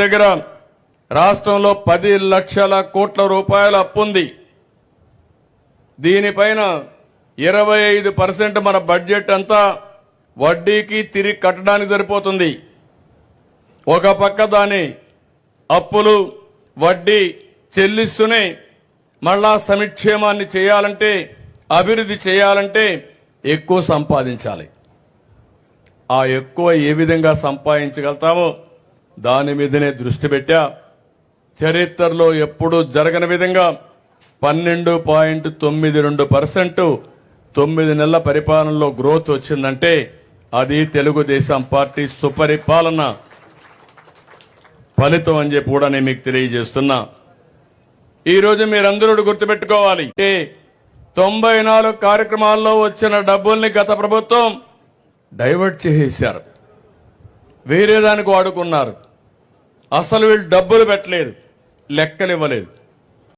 దగ్గర రాష్ట్రంలో 10 లక్షల కోట్ల రూపాయల అప్పుంది. దీనిపైన 25% మన బడ్జెట్ అంతా వడ్డీకి తిరిగి కట్టడానికి సరిపోతుంది. ఒక పక్క దాని అప్పులు వడ్డీ చెల్లిస్తూనే మళ్ళా సంక్షేమాన్ని చేయాలంటే, అభివృద్ధి చేయాలంటే ఎక్కువ సంపాదించాలి. ఆ ఎక్కువ ఏ విధంగా సంపాదించగలుగుతామో దాని మీదనే దృష్టి పెట్టా. చరిత్రలో ఎప్పుడూ జరగని విధంగా 12.92% 9 నెలల పరిపాలనలో గ్రోత్ వచ్చిందంటే అది తెలుగుదేశం పార్టీ సుపరిపాలన ఫలితం అని చెప్పి కూడా నేను మీకు తెలియజేస్తున్నా. ఈ రోజు మీరందరూ గుర్తుపెట్టుకోవాలి, 94 కార్యక్రమాల్లో వచ్చిన డబ్బుల్ని గత ప్రభుత్వం డైవర్ట్ చేసేశారు, వేరే దానికి వాడుకున్నారు. అసలు వీళ్ళు డబ్బులు పెట్టలేదు, లెక్కలు ఇవ్వలేదు.